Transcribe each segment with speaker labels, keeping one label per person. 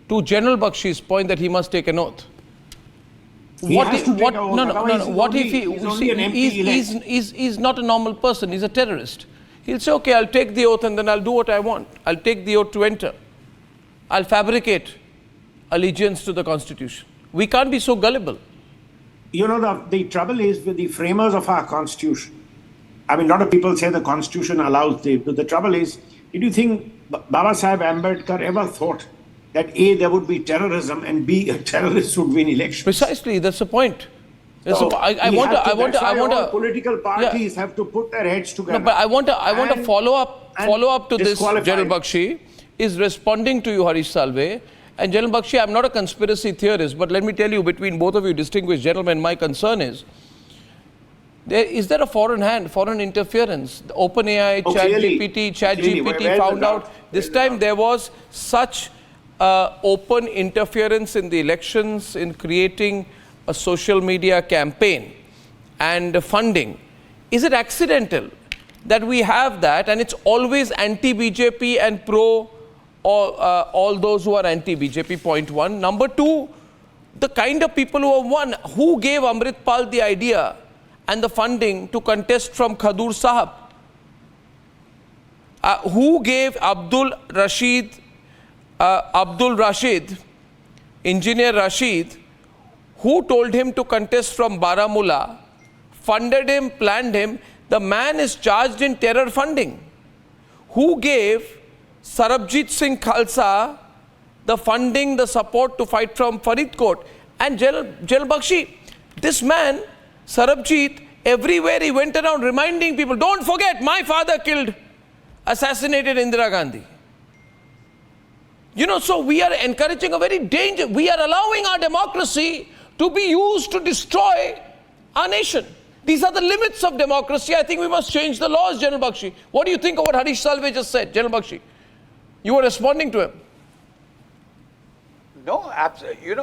Speaker 1: to General Bakshi's point that he must take an oath. What if he's not a normal person, he's a terrorist. He'll say, okay, I'll take the oath and then I'll do what I want. I'll take the oath to enter. I'll fabricate allegiance to the Constitution. We can't be so gullible.
Speaker 2: You know, the trouble is with the framers of our Constitution. I mean, a lot of people say the Constitution allows the trouble is, did you think Baba Sahib Ambedkar ever thought that A, there would be terrorism, and B, a terrorist would win elections?
Speaker 1: Precisely, that's the point.
Speaker 2: Political parties have to put their heads together.
Speaker 1: No, but I want to follow up to this. General Bakshi is responding to you, Harish Salve. And General Bakshi, I'm not a conspiracy theorist, but let me tell you, between both of you distinguished gentlemen, my concern is, is there a foreign hand, foreign interference? The OpenAI, ChatGPT found out. This time there was such open interference in the elections, in creating a social media campaign and funding. Is it accidental that we have that and it's always anti-BJP and pro all those who are anti-BJP, point one. Number two, the kind of people who have won, who gave Amritpal the idea and the funding to contest from Khadoor Sahib? Who gave Abdul Rashid, Engineer Rashid, who told him to contest from Baramulla, funded him, planned him? The man is charged in terror funding. Who gave Sarabjeet Singh Khalsa the funding, the support to fight from Faridkot? And General Bakshi, this man, Sarabjeet, everywhere he went around reminding people, don't forget, my father assassinated Indira Gandhi. You know, so we are encouraging a very dangerous, we are allowing our democracy to be used to destroy our nation. These are the limits of democracy. I think we must change the laws, General Bakshi. What do you think of what Harish Salve just said, General Bakshi? You were responding to him.
Speaker 3: No, absolutely.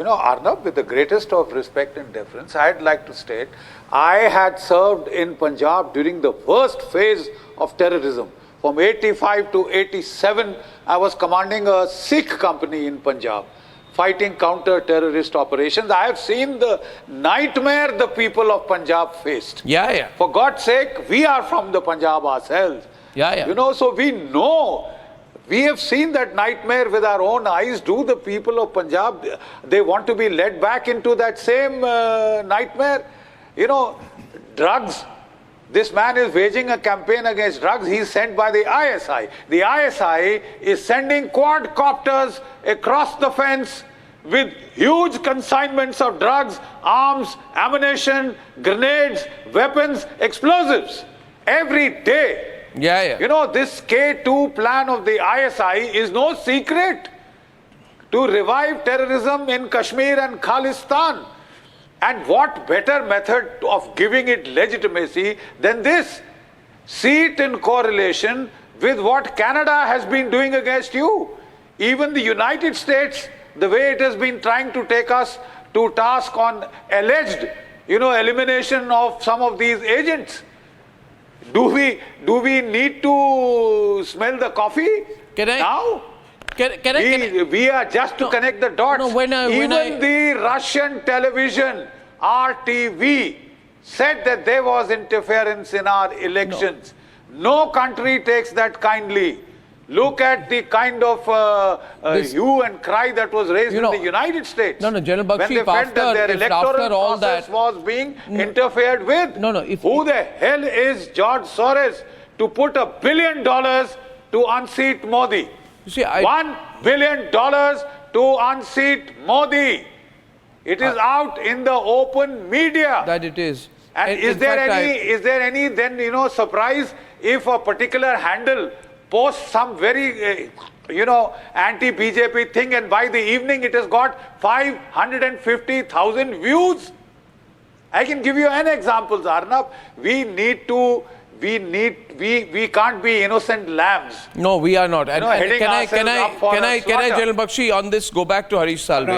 Speaker 3: Arnab, with the greatest of respect and deference, I'd like to state, I had served in Punjab during the worst phase of terrorism. From 85 to 87, I was commanding a Sikh company in Punjab, fighting counter-terrorist operations. I have seen the nightmare the people of Punjab faced.
Speaker 1: Yeah.
Speaker 3: For God's sake, we are from the Punjab ourselves.
Speaker 1: Yeah.
Speaker 3: You know, so we know, we have seen that nightmare with our own eyes. Do the people of Punjab, they want to be led back into that same nightmare? You know, drugs. This man is waging a campaign against drugs. He's sent by the ISI. The ISI is sending quadcopters across the fence with huge consignments of drugs, arms, ammunition, grenades, weapons, explosives every day.
Speaker 1: Yeah.
Speaker 3: You know, this K2 plan of the ISI is no secret to revive terrorism in Kashmir and Khalistan. And what better method of giving it legitimacy than this? See it in correlation with what Canada has been doing against you. Even the United States, the way it has been trying to take us to task on alleged, elimination of some of these agents. Do we need to smell the coffee now? We are just to connect the dots. Even the Russian television, RTV, said that there was interference in our elections. No country takes that kindly. Look at the kind of hue and cry that was raised in the United States.
Speaker 1: General Bakshi,
Speaker 3: when they felt that their electoral process was being interfered with. Who the hell is George Soros to put $1 billion to unseat Modi? $1 billion to unseat Modi. It is out in the open media.
Speaker 1: That it is.
Speaker 3: And is there any then surprise if a particular handle posts some very anti-BJP thing and by the evening it has got 550,000 views? I can give you an example, Arnab. We can't be innocent lambs.
Speaker 1: No, we are not. And can I, General Bakshi, on this go back to Harish Salve?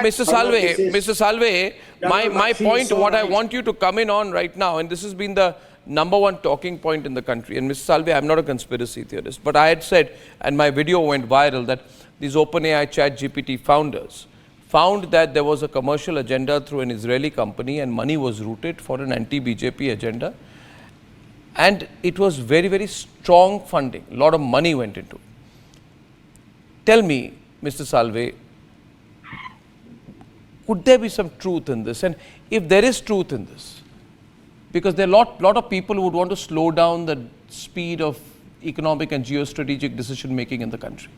Speaker 1: Mr. Salve, my point, what I want you to come in on right now, and this has been the number one talking point in the country. And Mr. Salve, I'm not a conspiracy theorist, but I had said, and my video went viral, that these OpenAI ChatGPT founders found that there was a commercial agenda through an Israeli company and money was routed for an anti-BJP agenda. And it was very, very strong funding. A lot of money went into it. Tell me, Mr. Salve, could there be some truth in this? And if there is truth in this, because there are lot of people who would want to slow down the speed of economic and geostrategic decision making in the country.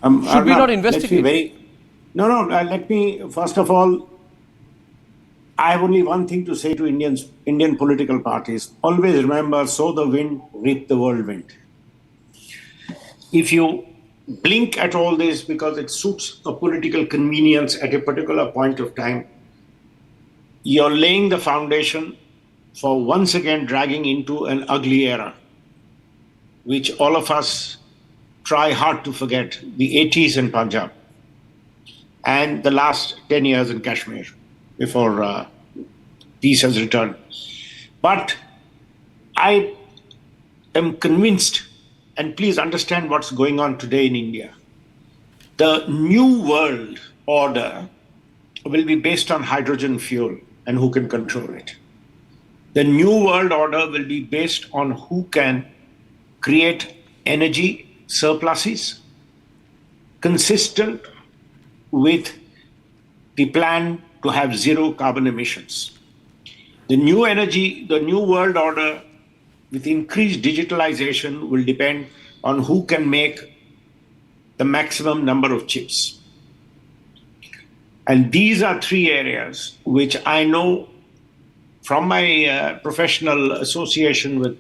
Speaker 1: Should we not investigate?
Speaker 2: Let me, first of all, I have only one thing to say to Indian political parties. Always remember, sow the wind, reap the whirlwind. If you blink at all this because it suits a political convenience at a particular point of time, you're laying the foundation for once again dragging into an ugly era, which all of us try hard to forget, the 80s in Punjab and the last 10 years in Kashmir before peace has returned. But I am convinced, and please understand what's going on today in India. The new world order will be based on hydrogen fuel and who can control it. The new world order will be based on who can create energy surpluses consistent with the plan to have zero carbon emissions. The new world order with increased digitalization will depend on who can make the maximum number of chips. And these are three areas which I know from my professional association with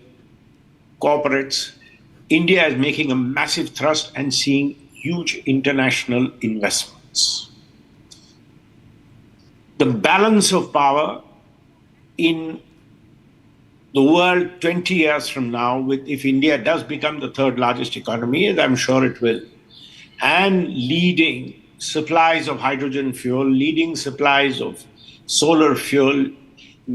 Speaker 2: corporates, India is making a massive thrust and seeing huge international investments. The balance of power in the world 20 years from now, if India does become the third largest economy, as I'm sure it will, and leading supplies of hydrogen fuel, leading supplies of solar fuel,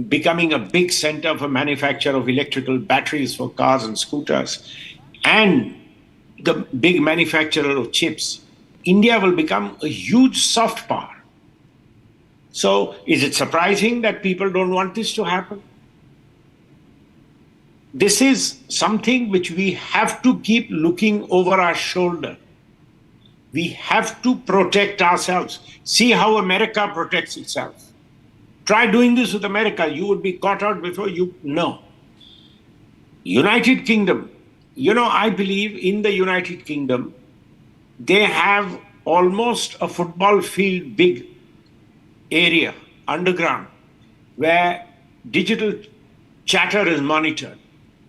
Speaker 2: becoming a big center for manufacture of electrical batteries for cars and scooters, and the big manufacturer of chips, India will become a huge soft power. So is it surprising that people don't want this to happen? This is something which we have to keep looking over our shoulder. We have to protect ourselves. See how America protects itself. Try doing this with America. You would be caught out before you know. United Kingdom. I believe in the United Kingdom, they have almost a football field big area underground where digital chatter is monitored.